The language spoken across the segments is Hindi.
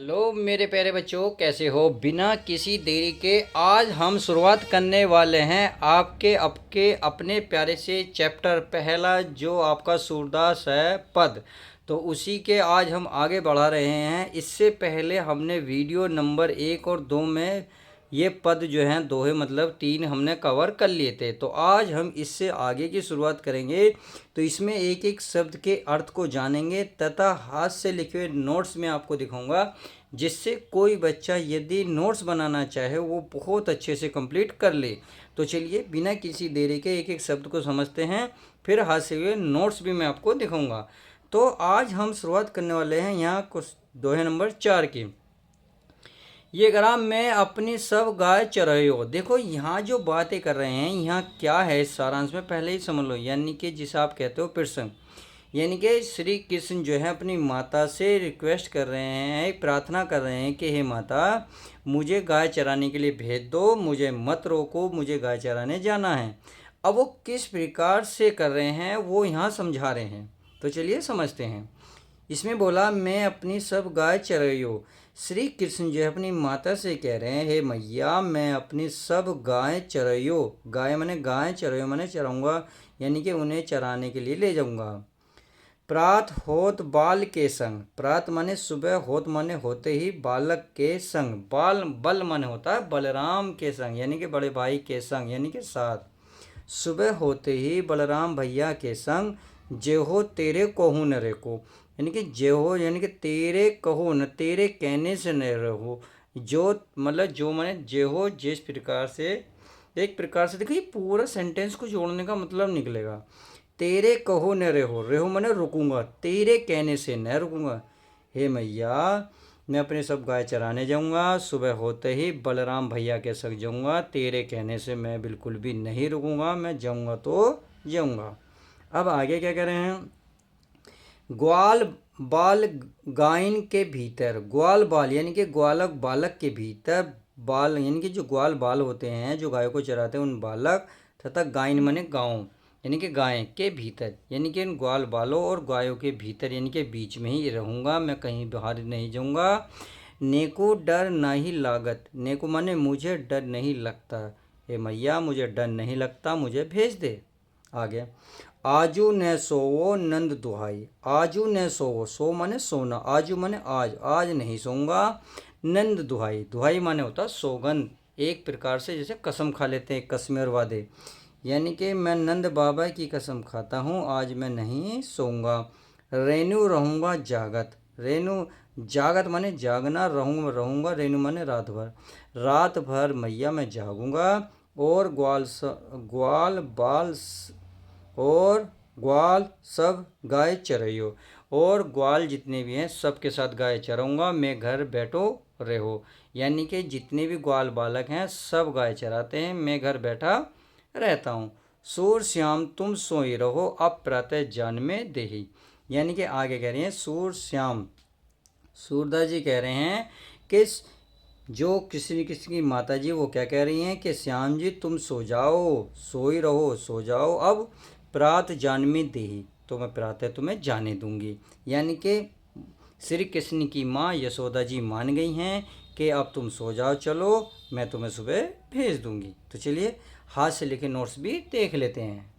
हेलो मेरे प्यारे बच्चों, कैसे हो। बिना किसी देरी के आज हम शुरुआत करने वाले हैं आपके अपने प्यारे से चैप्टर पहला, जो आपका सूरदास है पद। तो उसी के आज हम आगे बढ़ा रहे हैं। इससे पहले हमने वीडियो नंबर 1 और 2 में ये पद जो हैं दोहे मतलब 3 हमने कवर कर लिए थे। तो आज हम इससे आगे की शुरुआत करेंगे। तो इसमें एक एक शब्द के अर्थ को जानेंगे तथा हाथ से लिखे हुए नोट्स में आपको दिखाऊंगा, जिससे कोई बच्चा यदि नोट्स बनाना चाहे वो बहुत अच्छे से कंप्लीट कर ले। तो चलिए बिना किसी देरी के एक एक शब्द को समझते हैं, फिर हाथ से हुए नोट्स भी मैं आपको दिखाऊंगा। तो आज हम शुरुआत करने वाले हैं यहाँ कुछ दोहे नंबर 4 की। ये ग्राम में अपनी सब गाय चरायो। देखो यहाँ जो बातें कर रहे हैं, यहाँ क्या है इस सारांश में पहले ही समझ लो। यानी कि जिसे आप कहते हो प्रसंग, यानी कि श्री कृष्ण जो है अपनी माता से रिक्वेस्ट कर रहे हैं, प्रार्थना कर रहे हैं कि हे माता, मुझे गाय चराने के लिए भेज दो, मुझे मत रोको, मुझे गाय चराने जाना है। अब वो किस प्रकार से कर रहे हैं वो यहाँ समझा रहे हैं। तो चलिए समझते हैं। इसमें बोला मैं अपनी सब गाय चराइयो। श्री कृष्ण जो है अपनी माता से कह रहे हैं, हे मैया मैं अपनी सब गाय चराइयो। गाय माने गाय, चराइयो माने चराऊंगा, यानी कि उन्हें चराने के लिए ले जाऊंगा। प्रात होत बाल के संग। प्रात माने सुबह, होत माने होते ही, बालक के संग। बाल बल माने होता है बलराम के संग, यानी कि बड़े भाई के संग, यानी कि साथ। सुबह होते ही बलराम भैया के संग, जेहो तेरे कहूँ न रेको। यानी कि जेहो यानी कि तेरे कहो न, तेरे कहने से न रहो। जो मतलब जो माने जेहो, जिस प्रकार से, एक प्रकार से देखो ये पूरा सेंटेंस को जोड़ने का मतलब निकलेगा। तेरे कहो न रहो, रहो माने रुकूंगा, तेरे कहने से न रुकूंगा। हे मैया मैं अपने सब गाय चराने जाऊंगा, सुबह होते ही बलराम भैया के संग जाऊंगा, तेरे कहने से मैं बिल्कुल भी नहीं रुकूंगा, मैं जाऊंगा तो जाऊंगा। अब आगे क्या कह रहे हैं। ग्वाल बाल गायन के भीतर। ग्वाल बाल यानी कि ग्वालक बालक के भीतर, बाल यानी कि जो ग्वाल बाल होते हैं जो गायों को चराते हैं उन बालक, तथा गायन माने गाँव यानी कि गाय के भीतर, यानी कि इन ग्वाल बालों और गायों के भीतर यानी कि बीच में ही रहूँगा, मैं कहीं बाहर नहीं जाऊँगा। नेको डर नहीं लागत। नेको माने मुझे डर नहीं लगता। हे मैया मुझे डर नहीं लगता, मुझे भेज दे। आगे आजू न सोवो नंद दुहाई। आजू न सोवो, सो माने सोना, आजू माने आज, आज नहीं सोऊंगा। नंद दुहाई, दुहाई माने होता सौगंध, एक प्रकार से जैसे कसम खा लेते हैं, कसमें और वादे। यानी कि मैं नंद बाबा की कसम खाता हूँ, आज मैं नहीं सोऊंगा। रेणु रहूँगा जागत। रेणु जागत माने जागना, रहूँगा, रेणु माने रात भर। रात भर मैया मैं जागूंगा। और ग्वाल बाल और ग्वाल सब गाय चराइयो। और ग्वाल जितने भी हैं सबके साथ गाय चराऊंगा, मैं घर बैठो रहो। यानी कि जितने भी ग्वाल बालक हैं सब गाय चराते हैं, मैं घर बैठा रहता हूँ। सूर श्याम तुम सोई रहो, अब प्रातः जान में देही। यानी कि आगे कह रहे हैं सूर श्याम, सूरदास जी कह रहे हैं कि जो किसी किसी की माता जी वो क्या कह रही हैं कि श्याम जी तुम सो जाओ, सोई रहो, सो जाओ, अब प्रात जान देही, तो मैं प्रातः तुम्हें जाने दूंगी। यानी कि श्री कृष्ण की माँ यशोदा जी मान गई हैं कि अब तुम सो जाओ, चलो मैं तुम्हें सुबह भेज दूंगी। तो चलिए हाथ से लिखे नोट्स भी देख लेते हैं।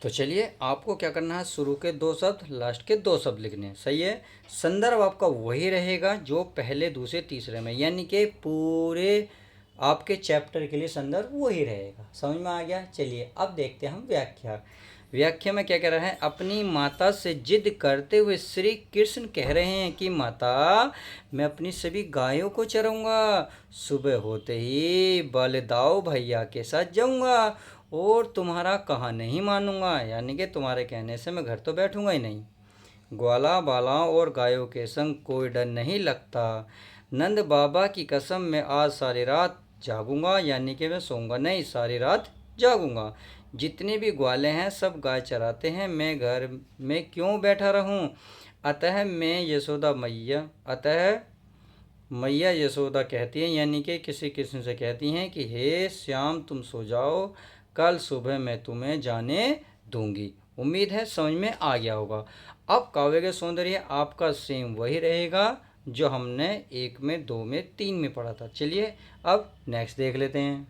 तो चलिए आपको क्या करना है, शुरू के 2 शब्द लास्ट के 2 शब्द लिखने हैं, सही है। संदर्भ आपका वही रहेगा जो पहले दूसरे तीसरे में, यानी कि पूरे आपके चैप्टर के लिए संदर्भ वही रहेगा। समझ में आ गया। चलिए अब देखते हैं हम व्याख्या। व्याख्या में क्या कह रहा है। अपनी माता से जिद करते हुए श्री कृष्ण कह रहे हैं कि माता मैं अपनी सभी गायों को चराऊंगा, सुबह होते ही बलदाऊ भैया के साथ जाऊंगा और तुम्हारा कहा नहीं मानूंगा, यानी कि तुम्हारे कहने से मैं घर तो बैठूंगा ही नहीं। ग्वाला बालाओं और गायों के संग कोई डर नहीं लगता। नंद बाबा की कसम मैं आज सारी रात जागूंगा, यानी कि मैं सोऊंगा नहीं, सारी रात जागूंगा। जितने भी ग्वाले हैं सब गाय चराते हैं, मैं घर में क्यों बैठा रहूं। अतः मैं यशोदा मैया, अतः मैया यशोदा कहती हैं, यानी कि किसी किस्म से कहती हैं कि हे श्याम तुम सो जाओ, कल सुबह मैं तुम्हें जाने दूंगी। उम्मीद है समझ में आ गया होगा। अब काव्य के सौंदर्य आपका सेम वही रहेगा जो हमने 1 में, 2 में, 3 में पढ़ा था। चलिए अब नेक्स्ट देख लेते हैं।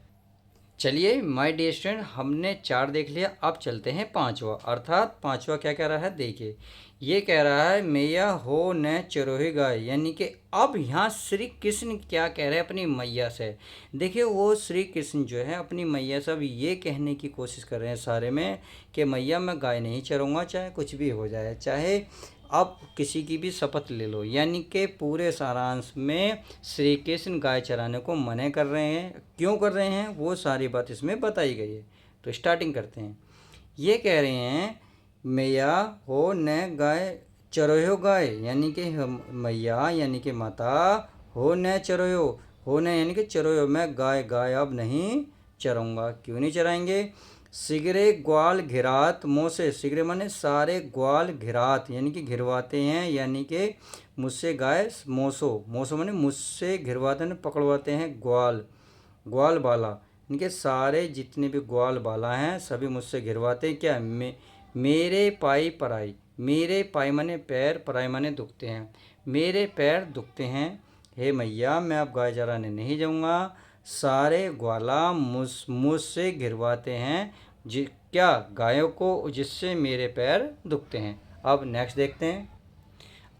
चलिए माय डियर स्टूडेंट, हमने 4 देख लिया, अब चलते हैं 5वां। अर्थात 5वां क्या कह रहा है, देखिए ये कह रहा है मैया हो न चरोही गाय, यानी कि अब यहाँ श्री कृष्ण क्या कह रहे हैं अपनी मैया से। देखिए वो श्री कृष्ण जो है अपनी मैया से अब ये कहने की कोशिश कर रहे हैं सारे में कि मैया मैं गाय नहीं चरूँगा, चाहे कुछ भी हो जाए, चाहे अब किसी की भी शपथ ले लो। यानी कि पूरे सारांश में श्री कृष्ण गाय चराने को मना कर रहे हैं। क्यों कर रहे हैं वो सारी बात इसमें बताई गई है। तो स्टार्टिंग करते हैं। ये कह रहे हैं मैया हो न गाय चरोयो गाय, यानी कि मैया यानी कि माता हो न चरोयो, हो न यानी कि चरोयो, मैं गाय अब नहीं चराऊँगा। क्यों नहीं चराएंगे? सिगरे ग्वाल घिरात मोसे, सिगरे माने सारे, ग्वाल घिरात यानी कि घिरवाते हैं, यानी कि मुझसे गाय, मोसो माने मुझसे घिरवाते हैं, पकड़वाते हैं, ग्वाल बाला यानी कि सारे जितने भी ग्वाल बाला हैं सभी मुझसे घिरवाते हैं। क्या? मेरे पाई पराई, मेरे पाई माने पैर, पराई माने दुखते हैं, मेरे पैर दुखते हैं, हे मैया मैं अब गाय चराने नहीं जाऊँगा। सारे ग्वाला मुझसे घिरवाते हैं क्या? गायों को, जिससे मेरे पैर दुखते हैं। अब नेक्स्ट देखते हैं।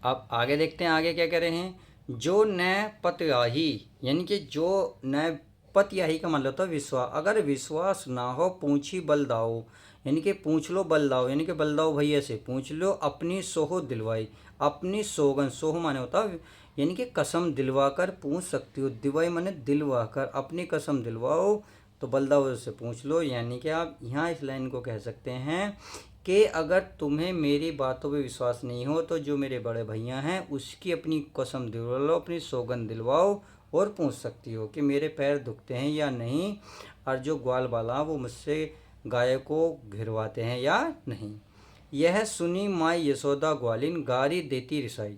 अब आगे देखते हैं, आगे क्या कह रहे हैं। जो न पतयाही, यानी कि जो न पतयाही का मतलब होता है विश्वास। अगर विश्वास ना हो पूछी बल दाओ, यानी कि पूछ लो बल दाओ, यानी कि बल दाओ भैया से पूछ लो, अपनी सोहो दिलवाई, अपनी सोगन, सोह माने होता है यानी कि कसम दिलवा कर पूछ सकती हो, दिवाई माने दिलवा कर, अपनी कसम दिलवाओ तो बलदाव से पूछ लो। यानी कि आप यहाँ इस लाइन को कह सकते हैं कि अगर तुम्हें मेरी बातों पे विश्वास नहीं हो तो जो मेरे बड़े भैया हैं उसकी अपनी कसम दिलवा लो, अपनी सौगंध दिलवाओ और पूछ सकती हो कि मेरे पैर दुखते हैं या नहीं, और जो ग्वाल बाला वो मुझसे गाय को घिरवाते हैं या नहीं। यह सुनी माई यशोदा ग्वालिन गारी देती रिसाई,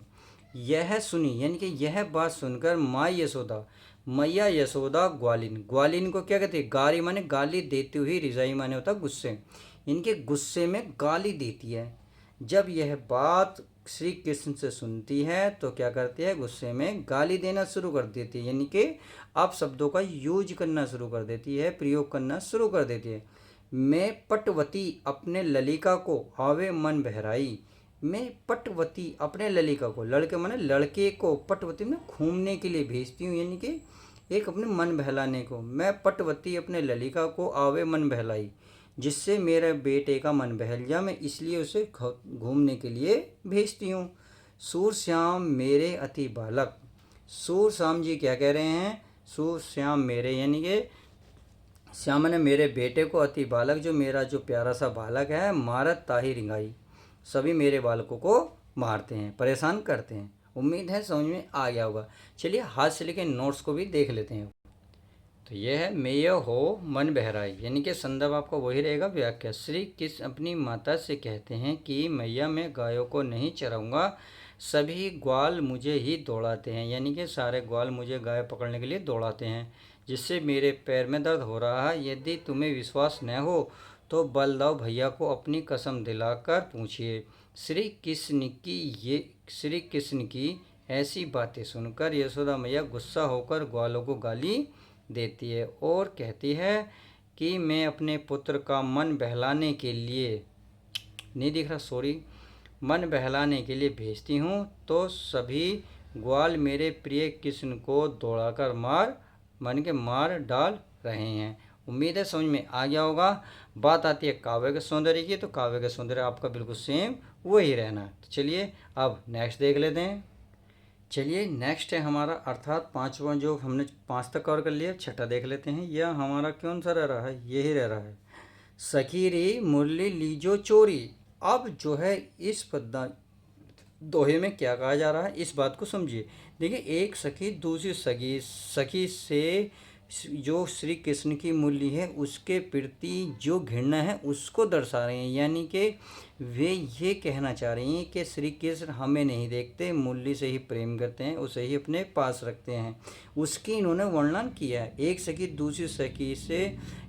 यह सुनी यानी कि यह बात सुनकर माई यशोदा, मैया यशोदा ग्वालिन को क्या कहते हैं? गारी माने गाली देती हुई, रिजाई माने होता गुस्से, इनके गुस्से में गाली देती है। जब यह बात श्री कृष्ण से सुनती है तो क्या करती है? गुस्से में गाली देना शुरू कर देती है, यानी कि आप शब्दों का यूज करना शुरू कर देती है, प्रयोग करना शुरू कर देती है। मैं पटवती अपने ललिका को आवे मन बहराई, मैं पटवती अपने ललिका को, लड़के माने लड़के को, पटवती में घूमने के लिए भेजती हूँ, यानी कि एक अपने मन बहलाने को। मैं पटवती अपने ललिका को आवे मन बहलाई, जिससे मेरे बेटे का मन बहल जा, मैं इसलिए उसे घूमने के लिए भेजती हूँ। सूर श्याम मेरे अति बालक, सूर श्याम जी क्या कह रहे हैं? सूर श्याम मेरे यानी कि श्याम ने मेरे बेटे को, अति बालक जो मेरा जो प्यारा सा बालक है, मारत ताही रिंगाई, सभी मेरे बालकों को मारते हैं, परेशान करते हैं। उम्मीद है समझ में आ गया होगा। चलिए हाथ से लेके नोट्स को भी देख लेते हैं। तो यह है मेय हो मन बहराई, यानी कि संदर्भ आपका वही रहेगा, व्याख्या। श्री कृष्ण अपनी माता से कहते हैं कि मैया मैं गायों को नहीं चराऊंगा, सभी ग्वाल मुझे ही दौड़ाते हैं, यानी कि सारे ग्वाल मुझे गाय पकड़ने के लिए दौड़ाते हैं, जिससे मेरे पैर में दर्द हो रहा है। यदि तुम्हें विश्वास न हो तो बलदाव भैया को अपनी कसम दिलाकर पूछिए। श्री कृष्ण की ऐसी बातें सुनकर यशोदा मैया गुस्सा होकर ग्वालों को गाली देती है और कहती है कि मैं अपने पुत्र का मन बहलाने के लिए, नहीं दिख रहा सॉरी, मन बहलाने के लिए भेजती हूँ तो सभी ग्वाल मेरे प्रिय कृष्ण को दौड़ाकर मार डाल रहे हैं। उम्मीद है समझ में आ गया होगा। बात आती है काव्य के सौंदर्य की, तो काव्य का सौंदर्य आपका बिल्कुल सेम वही रहना। तो चलिए अब नेक्स्ट देख लेते हैं। चलिए नेक्स्ट है हमारा, अर्थात 5वां, जो हमने 5 तक कवर कर लिया, 6ठा देख लेते हैं। यह हमारा कौन सा रह रहा है? यही रह रहा है, सखीरी मुरली लीजो चोरी। अब जो है इस दोहे में क्या कहा जा रहा है इस बात को समझिए। देखिए एक सखी दूसरी सखी से जो श्री कृष्ण की मूल्य है उसके प्रति जो घृणा है उसको दर्शा रहे हैं, यानी कि वे ये कहना चाह रही हैं कि श्री कृष्ण हमें नहीं देखते, मूल्य से ही प्रेम करते हैं, उसे ही अपने पास रखते हैं, उसकी इन्होंने वर्णन किया है। एक सखी दूसरी सखी से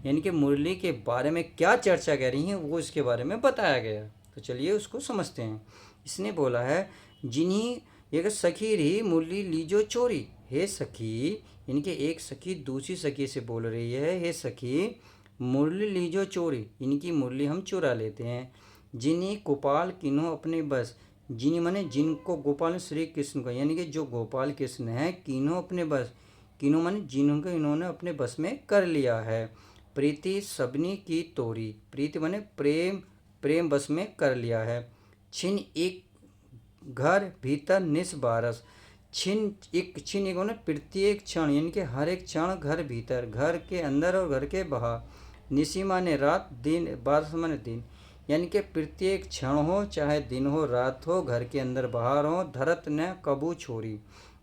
यानी कि मुरली के बारे में क्या चर्चा कर रही हैं वो इसके बारे में बताया गया। तो चलिए उसको समझते हैं। इसने बोला है एक सखी रही मुरली लीजो चोरी। हे सखी, इनके एक सखी दूसरी सखी से बोल रही है, हे सखी मुरली लीजो चोरी, इनकी मुरली हम चुरा लेते हैं। जिन्हीं गोपाल किन्हों अपने बस, जिन्हीं माने जिनको, गोपाल श्री कृष्ण को, यानी कि जो गोपाल कृष्ण है, किन्हों अपने बस, किन्हों माने जिन्होंने इन्होंने अपने बस में कर लिया है। प्रीति सबनी की तोरी, प्रीति माने प्रेम, प्रेम बस में कर लिया है। छिन एक घर भीतर निस बारस, छिन एक होना प्रत्येक क्षण, यानी कि हर एक क्षण घर भीतर, घर के अंदर और घर के बाहर। निसी माने रात, दिन बारस माने दिन, यानी कि प्रत्येक क्षण हो, चाहे दिन हो रात हो, घर के अंदर बाहर हो। धरत न कबू छोरी,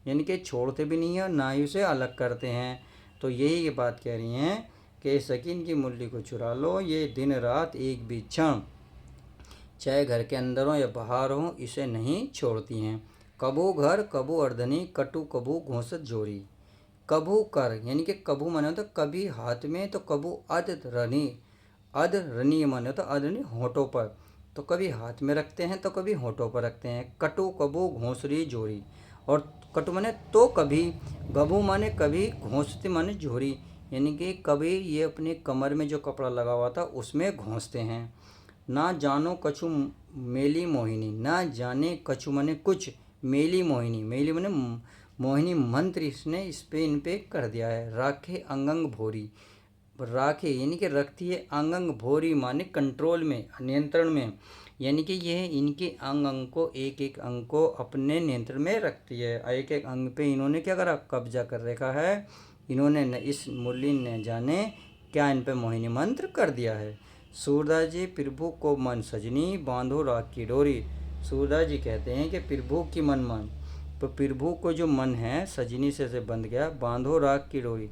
यानी कि छोड़ते भी नहीं है ना ही उसे अलग करते हैं। तो यही ये बात कह रही हैं कि सकीन की मुरली को चुरा लो, ये दिन रात एक भी क्षण, चाहे घर के अंदर हो या बाहर हो, इसे नहीं छोड़ती हैं। कबू घर कबू अर्धनी, कटु कबू घोंसत जोरी। कबू कर, यानी कि कबू माने तो कभी हाथ में, तो कबू अध रनी, अध रनी माने तो अध रनी होठों पर, तो कभी हाथ में रखते हैं तो कभी होठों पर रखते हैं। कटु कबू घोंसरी जोरी, और कटु माने तो कभी, गबू माने कभी, घोंसते माने झोरी, यानी कि कभी ये अपने कमर में जो कपड़ा लगा हुआ था उसमें घोंसते हैं। ना जानो कछु मेली मोहिनी, ना जाने कछु माने कुछ, मेली मोहिनी, मेली माने मोहिनी मंत्र इसने इस पे इन पे कर दिया है। राखे अंगंग भोरी, राखे यानी कि रखती है, अंगंग भोरी माने कंट्रोल में, नियंत्रण में, यानी कि यह इनके अंग अंग को, एक एक अंग को अपने नियंत्रण में रखती है। एक एक अंग पे इन्होंने क्या करा, कब्जा कर रखा है। इन्होंने इस मुरली ने जाने क्या इन पे मोहिनी मंत्र कर दिया है। सूरदास जी प्रभु को मन सजनी, बांधो राग की डोरी। सूरदास जी कहते हैं कि प्रभु की मन, तो प्रभु को जो मन है सजनी से बंध गया, बांधो राग की डोरी,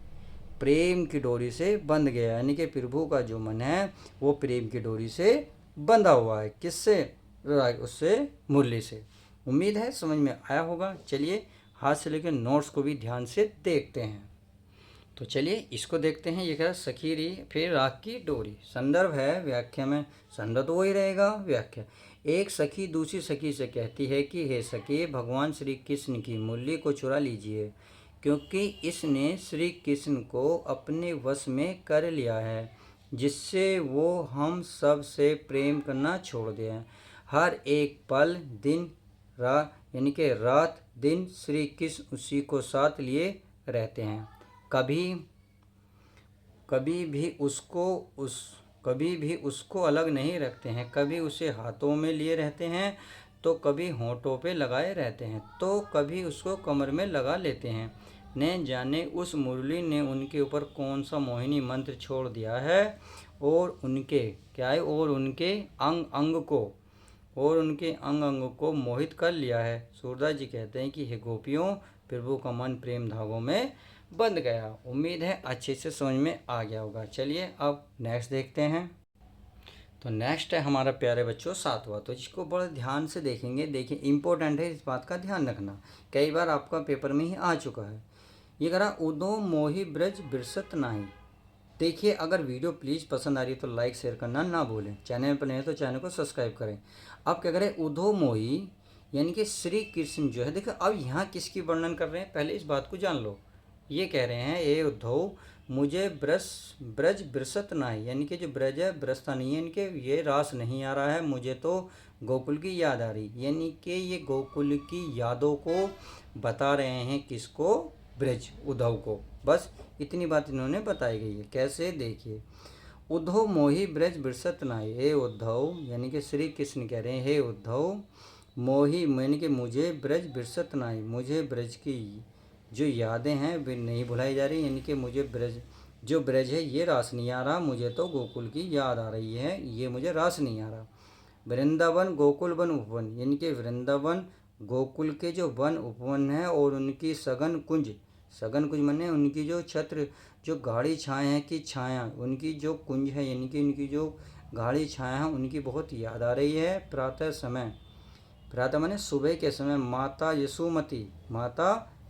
प्रेम की डोरी से बंध गया, यानी कि प्रभु का जो मन है वो प्रेम की डोरी से बंधा हुआ है। किससे, उससे, मुरली से। उम्मीद है समझ में आया होगा। चलिए हाथ से लेकर नोट्स को भी ध्यान से देखते हैं। तो चलिए इसको देखते हैं। ये कह रहा सखी री फिर राग की डोरी। संदर्भ है, व्याख्या में संदर्भ तो वही रहेगा। व्याख्या, एक सखी दूसरी सखी से कहती है कि हे सखी, भगवान श्री कृष्ण की मुरली को चुरा लीजिए, क्योंकि इसने श्री कृष्ण को अपने वश में कर लिया है, जिससे वो हम सब से प्रेम करना छोड़ दें। हर एक पल दिन रात, यानी कि रात दिन श्री कृष्ण उसी को साथ लिए रहते हैं। कभी कभी भी उसको अलग नहीं रखते हैं। कभी उसे हाथों में लिए रहते हैं, तो कभी होंठों पे लगाए रहते हैं, तो कभी उसको कमर में लगा लेते हैं। न जाने उस मुरली ने उनके ऊपर कौन सा मोहिनी मंत्र छोड़ दिया है, और उनके क्या है, और उनके अंग अंग को मोहित कर लिया है। सूरदास जी कहते हैं कि हे गोपियों, प्रभु का मन प्रेम धागों में बंध गया। उम्मीद है अच्छे से समझ में आ गया होगा। चलिए अब नेक्स्ट देखते हैं। तो नेक्स्ट है हमारा प्यारे बच्चों सातवां, तो इसको बड़े ध्यान से देखेंगे। देखिए इंपॉर्टेंट है, इस बात का ध्यान रखना, कई बार आपका पेपर में ही आ चुका है। ये कह रहा उदो मोहि ब्रज बिरसत नाही। देखिए अगर वीडियो प्लीज़ पसंद आ रही है तो लाइक शेयर करना ना भूलें। चैनल पर नहीं है तो चैनल को सब्सक्राइब करें। अब क्या करें, उदो मोहि यानी कि श्री कृष्ण जो है, देखो अब यहाँ किसकी वर्णन कर रहे हैं, पहले इस बात को जान लो। ये कह रहे हैं ये उद्धव, मुझे ब्रज बिरसत नहीं, यानी कि जो ब्रज है ब्रसता नहीं है, इनके ये रास नहीं आ रहा है, मुझे तो गोकुल की याद आ रही, यानी कि ये गोकुल की यादों को बता रहे हैं। किसको, ब्रज, उद्धव को। बस इतनी बात इन्होंने बताई गई है। कैसे, देखिए, उद्धव मोहि ब्रज बिरसत नाही। हे उद्धव, यानी कि श्री कृष्ण कह रहे हैं, हे उद्धव मोहि यानी कि मुझे ब्रज बिरसत नाही, मुझे ब्रज की जो यादें हैं वे नहीं भुलाई जा रही, यानी कि मुझे ब्रज, जो ब्रज है ये रास नहीं आ रहा, मुझे तो गोकुल की याद आ रही है, ये मुझे रास नहीं आ रहा। वृंदावन गोकुल वन उपवन, यानी कि वृंदावन गोकुल के जो वन उपवन है और उनकी सघन कुंज माने उनकी जो छत्र, जो गाढ़ी छाए हैं की छाया, उनकी जो कुंज है यानी कि उनकी जो गाढ़ी छाया है उनकी बहुत याद आ रही है। प्रातः समय, प्रातः माने सुबह के समय, माता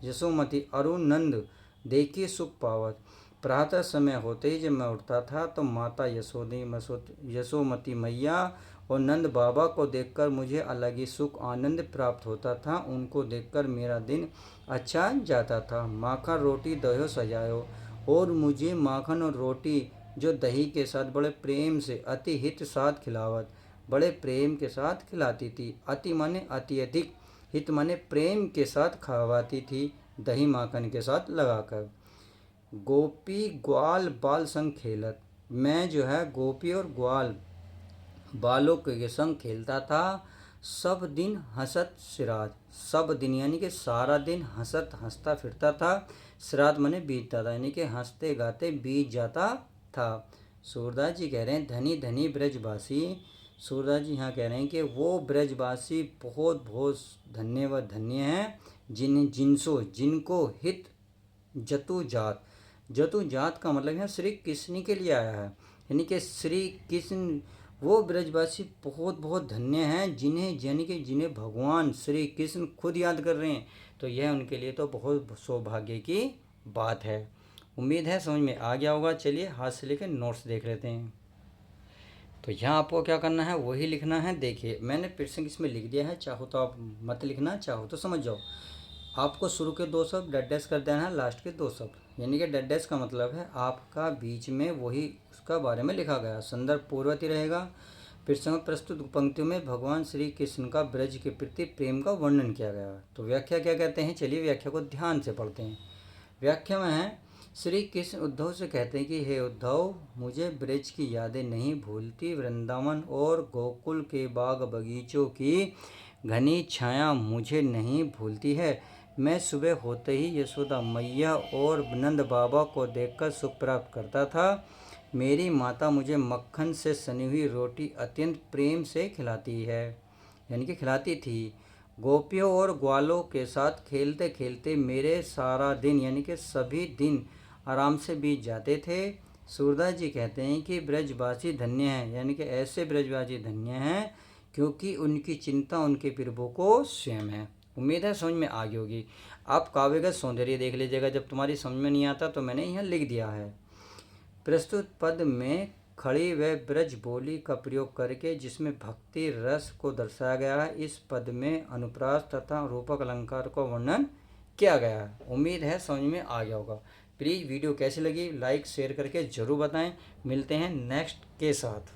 यशोमती अरुण नंद देखी सुख पावत। प्रातः समय होते ही जब मैं उठता था तो माता यशोमती मैया और नंद बाबा को देखकर मुझे अलग ही सुख आनंद प्राप्त होता था। उनको देखकर मेरा दिन अच्छा जाता था। माखन रोटी दहो सजायो, और मुझे माखन और रोटी जो दही के साथ बड़े प्रेम से अति हित साथ खिलावत, बड़े प्रेम के साथ खिलाती थी। अति माने अति अधिक, हित माने प्रेम के साथ खवाती थी, दही माखन के साथ लगाकर। गोपी ग्वाल बाल संग खेलत, मैं जो है गोपी और ग्वाल बालों के संग खेलता था। सब दिन हंसत सिरात, सब दिन यानी कि सारा दिन हंसत हंसता फिरता था। सिरात मने बीतता था, यानी कि हंसते गाते बीत जाता था। सूरदास जी कह रहे हैं धनी धनी ब्रजवासी। सूरदास जी यहाँ कह रहे हैं कि वो ब्रजवासी बहुत बहुत धन्य व धन्य हैं जिनको हित जतु जात, जतु जात का मतलब है श्री कृष्ण के लिए आया है, यानी कि श्री कृष्ण वो ब्रजवासी बहुत बहुत धन्य हैं जिन्हें यानी कि जिन्हें भगवान श्री कृष्ण खुद याद कर रहे हैं। तो यह उनके लिए तो बहुत सौभाग्य की बात है। उम्मीद है समझ में आ गया होगा। चलिए हाथ से लेकर नोट्स देख लेते हैं। तो यहाँ आपको क्या करना है वही लिखना है। देखिए मैंने प्रश्न इसमें लिख दिया है, चाहो तो आप मत लिखना, चाहो तो समझ जाओ। आपको शुरू के 2 शब्द डेड डैश कर देना है, लास्ट के 2 शब्द, यानी कि डेड डैश का मतलब है आपका बीच में वही उसका बारे में लिखा गया, संदर्भ पूर्ववती रहेगा। प्रसंग प्रस्तुत पंक्तियों में भगवान श्री कृष्ण का ब्रज के प्रति प्रेम का वर्णन किया गया। तो व्याख्या क्या कहते हैं, चलिए व्याख्या को ध्यान से पढ़ते हैं। व्याख्या में है श्री कृष्ण उद्धव से कहते हैं कि हे उद्धव, मुझे ब्रज की यादें नहीं भूलती, वृंदावन और गोकुल के बाग बगीचों की घनी छाया मुझे नहीं भूलती है। मैं सुबह होते ही यशोदा मैया और नंद बाबा को देखकर सुख प्राप्त करता था। मेरी माता मुझे मक्खन से सनी हुई रोटी अत्यंत प्रेम से खिलाती है, यानी कि खिलाती थी। गोपियों और ग्वालों के साथ खेलते खेलते मेरे सारा दिन यानी कि सभी दिन आराम से बीत जाते थे। सूरदास जी कहते हैं कि ब्रजवासी धन्य हैं, यानी कि ऐसे ब्रजवासी धन्य हैं क्योंकि उनकी चिंता उनके प्रभु को स्वयं है। उम्मीद है समझ में आ गई होगी। आप काव्यगत सौंदर्य देख लीजिएगा, जब तुम्हारी समझ में नहीं आता तो मैंने यहाँ लिख दिया है। प्रस्तुत पद में खड़ी व ब्रज बोली का प्रयोग करके जिसमें भक्ति रस को दर्शाया गया है, इस पद में अनुप्रास तथा रूपक अलंकार का वर्णन किया गया है। उम्मीद है समझ में आ गया होगा। प्लीज़ वीडियो कैसी लगी लाइक शेयर करके ज़रूर बताएं। मिलते हैं नेक्स्ट के साथ।